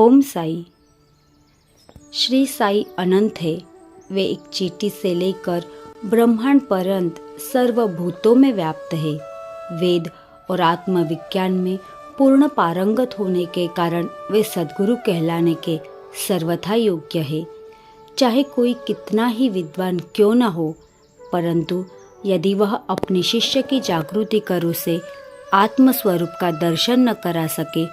ओम साई। श्री साई अनंत है। वे एक चींटी से लेकर ब्रह्मांड पर्यंत सर्वभूतों में व्याप्त है। वेद और आत्मविज्ञान में पूर्ण पारंगत होने के कारण वे सद्गुरु कहलाने के सर्वथा योग्य है। चाहे कोई कितना ही विद्वान क्यों न हो, परंतु यदि वह अपने शिष्य की जागृति कर उसे आत्मस्वरूप का दर्शन न करा सके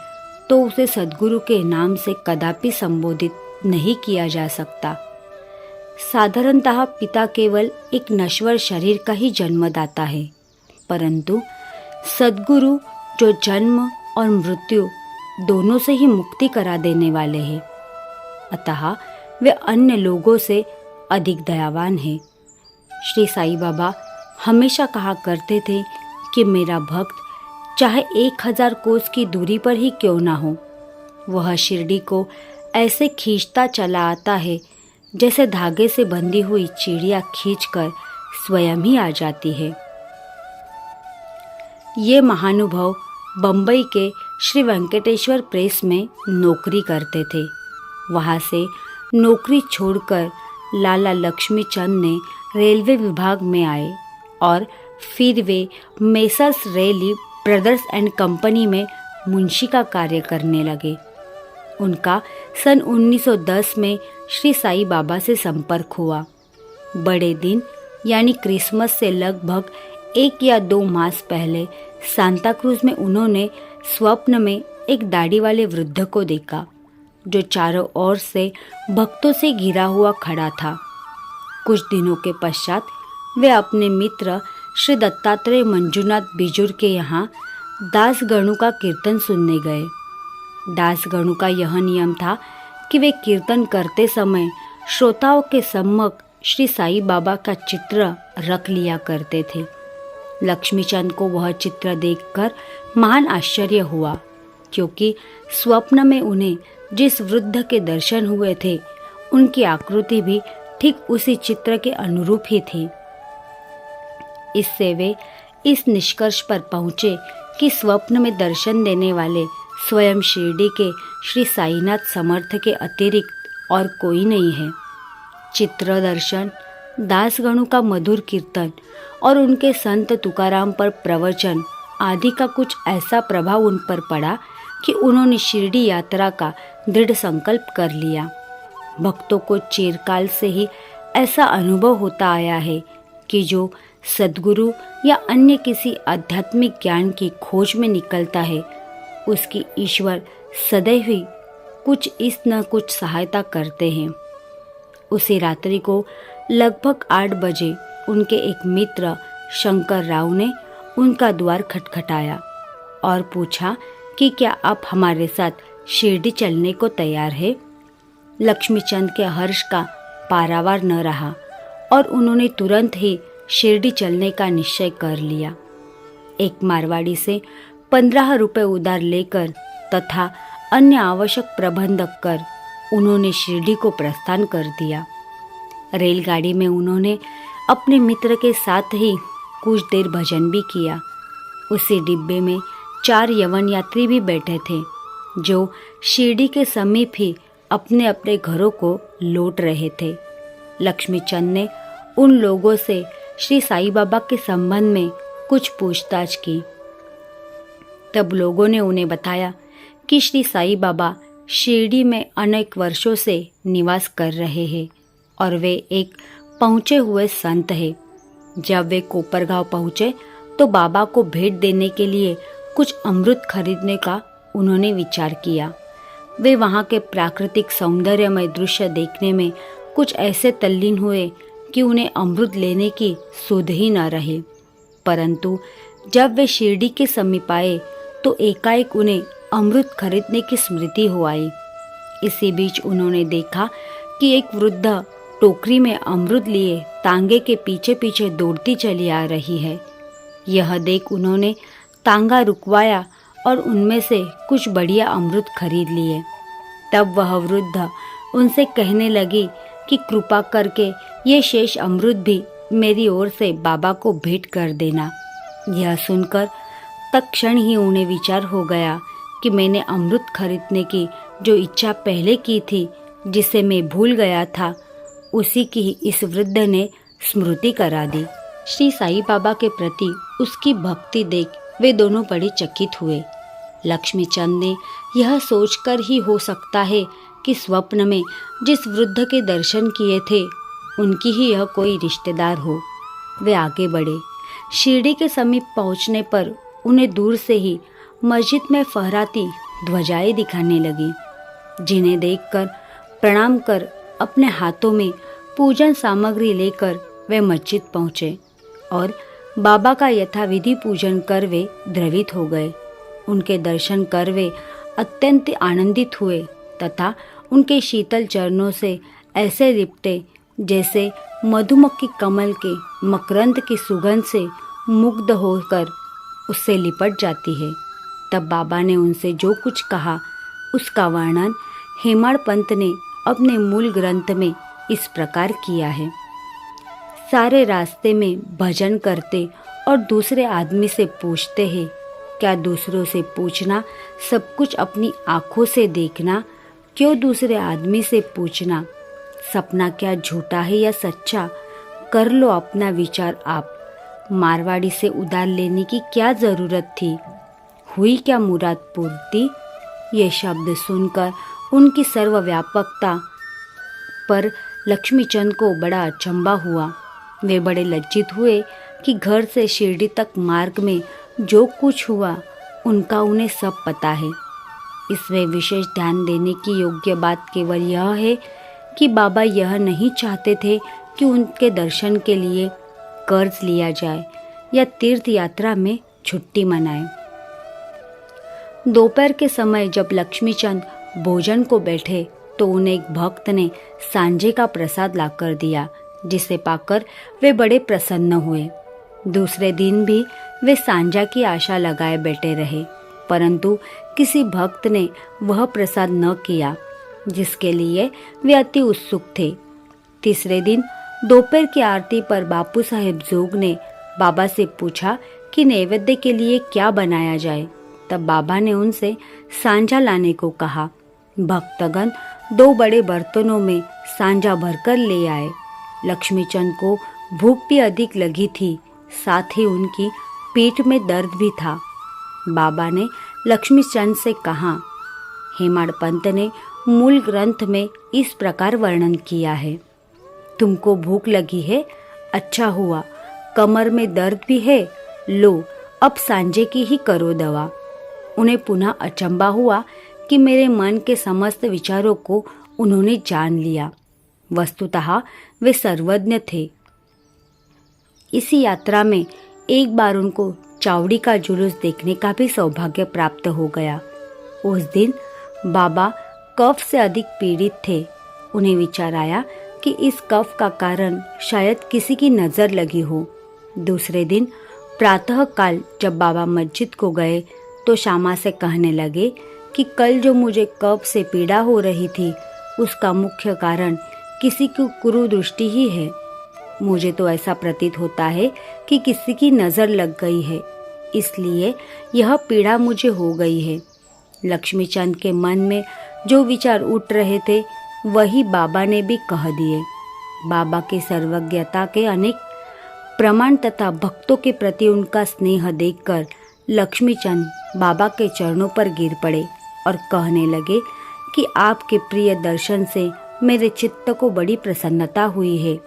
तो उसे सद्गुरु के नाम से कदापि संबोधित नहीं किया जा सकता। साधारणतः पिता केवल एक नश्वर शरीर का ही जन्मदाता है, परंतु सद्गुरु जो जन्म और मृत्यु दोनों से ही मुक्ति करा देने वाले हैं, अतः वे अन्य लोगों से अधिक दयावान हैं। श्री साईं बाबा हमेशा कहा करते थे कि मेरा भक्त चाहे 1000 कोस की दूरी पर ही क्यों ना हो, वह शिरडी को ऐसे खींचता चला आता है जैसे धागे से बंधी हुई चिड़िया खींचकर स्वयं ही आ जाती है। ये महानुभाव बम्बई के श्री वेंकटेश्वर प्रेस में नौकरी करते थे। वहाँ से नौकरी छोड़कर लाला लक्ष्मी चंद ने रेलवे विभाग में आए और फिर वे messrs Ralli brothers and company में मुंशी का कार्य करने लगे। उनका सन 1910 में श्री साईं बाबा से संपर्क हुआ। बड़े दिन यानी क्रिसमस से लगभग 1 या 2 मास पहले सांता क्रूज में उन्होंने स्वप्न में एक दाढ़ी वाले वृद्ध को देखा जो चारों ओर से भक्तों से घिरा हुआ खड़ा था। कुछ दिनों के पश्चात वे अपने मित्र श्री दत्तात्रेय मंजूनाथ बिजुर के यहाँ दासगणु का कीर्तन सुनने गए। दासगणु का यह नियम था कि वे कीर्तन करते समय श्रोताओं के सम्मुख श्री साईं बाबा का चित्र रख लिया करते थे। लक्ष्मीचंद को वह चित्र देखकर महान आश्चर्य हुआ, क्योंकि स्वप्न में उन्हें जिस वृद्ध के दर्शन हुए थे उनकी आकृति भी ठीक उसी चित्र के अनुरूप ही थी। इससे वे इस निष्कर्ष पर पहुँचे कि स्वप्न में दर्शन देने वाले स्वयं शिरडी के श्री साईनाथ समर्थ के अतिरिक्त और कोई नहीं है। चित्र दर्शन, दासगणु का मधुर कीर्तन और उनके संत तुकाराम पर प्रवचन आदि का कुछ ऐसा प्रभाव उन पर पड़ा कि उन्होंने शिरडी यात्रा का दृढ़ संकल्प कर लिया। भक्तों को चिरकाल से ही ऐसा अनुभव होता आया है कि जो सद्गुरु या अन्य किसी आध्यात्मिक ज्ञान की खोज में निकलता है, उसकी ईश्वर सदैव ही कुछ इस न कुछ सहायता करते हैं। उसी रात्रि को लगभग 8 बजे उनके एक मित्र शंकर राव ने उनका द्वार खटखटाया और पूछा कि क्या आप हमारे साथ शिरडी चलने को तैयार है। लक्ष्मीचंद के हर्ष का पारावार न रहा और उन्होंने तुरंत ही शिरडी चलने का निश्चय कर लिया। एक मारवाड़ी से 15 रुपये उधार लेकर तथा अन्य आवश्यक प्रबंध कर उन्होंने शिरडी को प्रस्थान कर दिया। रेलगाड़ी में उन्होंने अपने मित्र के साथ ही कुछ देर भजन भी किया। उसी डिब्बे में 4 यवन यात्री भी बैठे थे जो शिरडी के समीप ही अपने अपने घरों को लौट रहे थे। लक्ष्मीचंद ने उन लोगों से श्री साईं बाबा के संबंध में कुछ पूछताछ की। तब लोगों ने उन्हें बताया कि श्री साईं बाबा शिरडी में अनेक वर्षों से निवास कर रहे हैं और वे एक पहुँचे हुए संत हैं। जब वे कोपरगांव पहुँचे तो बाबा को भेंट देने के लिए कुछ अमृत खरीदने का उन्होंने विचार किया। वे वहाँ के प्राकृतिक सौंदर्यमय दृश्य देखने में कुछ ऐसे तल्लीन हुए कि उन्हें अमृत लेने की सुध ही न रहे। परंतु जब वे शिरडी के समीप आए तो एकाएक उन्हें अमृत खरीदने की स्मृति हो आई। इसी बीच उन्होंने देखा कि एक वृद्ध टोकरी में अमृत लिए तांगे के पीछे पीछे दौड़ती चली आ रही है। यह देख उन्होंने तांगा रुकवाया और उनमें से कुछ बढ़िया अमृत खरीद लिए। तब वह वृद्ध उनसे कहने लगी कि कृपा करके ये शेष अमृत भी मेरी ओर से बाबा को भेंट कर देना। यह सुनकर तत्क्षण ही उन्हें विचार हो गया कि मैंने अमृत खरीदने की जो इच्छा पहले की थी, जिसे मैं भूल गया था, उसी की ही इस वृद्ध ने स्मृति करा दी। श्री साईं बाबा के प्रति उसकी भक्ति देख वे दोनों बड़े चकित हुए। लक्ष्मीचंद ने यह सोचकर ही हो सकता है कि स्वप्न में जिस वृद्ध के दर्शन किए थे उनकी ही यह कोई रिश्तेदार हो। वे आगे बढ़े। शिरडी के समीप पहुंचने पर उन्हें दूर से ही मस्जिद में फहराती ध्वजाएं दिखाने लगी, जिन्हें देखकर प्रणाम कर अपने हाथों में पूजन सामग्री लेकर वे मस्जिद पहुंचे और बाबा का यथाविधि पूजन कर वे द्रवित हो गए। उनके दर्शन कर वे अत्यंत आनंदित हुए तथा उनके शीतल चरणों से ऐसे लिपटे जैसे मधुमक्खी कमल के मकरंद की सुगंध से मुग्ध होकर उससे लिपट जाती है। तब बाबा ने उनसे जो कुछ कहा उसका वर्णन हेमाड़ पंत ने अपने मूल ग्रंथ में इस प्रकार किया है। सारे रास्ते में भजन करते और दूसरे आदमी से पूछते हैं, क्या दूसरों से पूछना, सब कुछ अपनी आँखों से देखना, क्यों दूसरे आदमी से पूछना, सपना क्या झूठा है या सच्चा, कर लो अपना विचार आप, मारवाड़ी से उधार लेने की क्या ज़रूरत थी, हुई क्या मुराद पूर्ति। ये शब्द सुनकर उनकी सर्वव्यापकता पर लक्ष्मीचंद को बड़ा अचंभा हुआ। वे बड़े लज्जित हुए कि घर से शिरडी तक मार्ग में जो कुछ हुआ उनका उन्हें सब पता है। इसमें विशेष ध्यान देने की योग्य बात केवल यह है कि बाबा यह नहीं चाहते थे कि उनके दर्शन के लिए कर्ज लिया जाए या तीर्थ यात्रा में छुट्टी मनाए। दोपहर के समय जब लक्ष्मीचंद भोजन को बैठे तो उन्हें एक भक्त ने सांझे का प्रसाद लाकर दिया, जिसे पाकर वे बड़े प्रसन्न हुए। दूसरे दिन भी वे सांझा की आशा लगाए बैठे रहे, परंतु किसी भक्त ने वह प्रसाद न किया, जिसके लिए वे अति उत्सुक थे। तीसरे दिन दोपहर की आरती पर बापू साहेब जोग ने बाबा से पूछा कि नैवेद्य के लिए क्या बनाया जाए। तब बाबा ने उनसे सांझा लाने को कहा। भक्तगण 2 बड़े बर्तनों में सांझा भरकर ले आए। लक्ष्मीचंद को भूख भी अधिक लगी थी, साथ ही उनकी पीठ में दर्द भी था। बाबा ने लक्ष्मीचंद से कहा, हेमाड़ पंत ने मूल ग्रंथ में इस प्रकार वर्णन किया है, तुमको भूख लगी है, अच्छा हुआ, कमर में दर्द भी है, लो अब सांझे की ही करो दवा। उन्हें पुनः अचंभा हुआ कि मेरे मन के समस्त विचारों को उन्होंने जान लिया। वस्तुतः वे सर्वज्ञ थे। इसी यात्रा में एक बार उनको चावड़ी का जुलूस देखने का भी सौभाग्य प्राप्त हो गया। उस दिन बाबा कफ से अधिक पीड़ित थे। उन्हें विचार आया कि इस कफ का कारण शायद किसी की नज़र लगी हो। दूसरे दिन प्रातः काल जब बाबा मस्जिद को गए तो श्यामा से कहने लगे कि कल जो मुझे कफ से पीड़ा हो रही थी उसका मुख्य कारण किसी की कुरुदृष्टि ही है। मुझे तो ऐसा प्रतीत होता है कि किसी की नज़र लग गई है, इसलिए यह पीड़ा मुझे हो गई है। लक्ष्मीचंद के मन में जो विचार उठ रहे थे वही बाबा ने भी कह दिए। बाबा की सर्वज्ञता के अनेक प्रमाण तथा भक्तों के प्रति उनका स्नेह देखकर लक्ष्मीचंद बाबा के चरणों पर गिर पड़े और कहने लगे कि आपके प्रिय दर्शन से मेरे चित्त को बड़ी प्रसन्नता हुई है।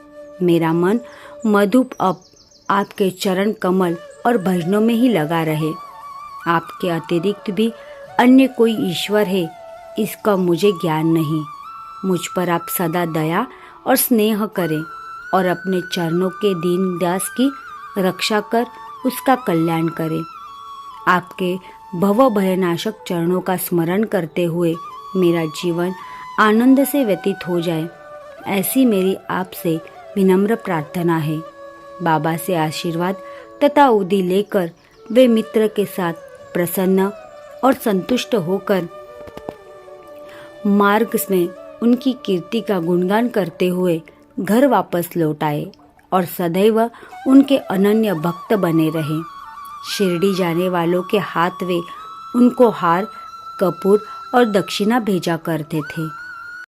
मेरा मन मधुप अब आपके चरण कमल और भजनों में ही लगा रहे। आपके अतिरिक्त भी अन्य कोई ईश्वर है, इसका मुझे ज्ञान नहीं। मुझ पर आप सदा दया और स्नेह करें और अपने चरणों के दीन दास की रक्षा कर उसका कल्याण करें। आपके भव भयनाशक चरणों का स्मरण करते हुए मेरा जीवन आनंद से व्यतीत हो जाए, ऐसी मेरी आपसे विनम्र प्रार्थना है। बाबा से आशीर्वाद तथा उदी लेकर वे मित्र के साथ प्रसन्न और संतुष्ट होकर मार्ग में उनकी कीर्ति का गुणगान करते हुए घर वापस लौट आए और सदैव उनके अनन्य भक्त बने रहे। शिरडी जाने वालों के हाथ वे उनको हार, कपूर और दक्षिणा भेजा करते थे।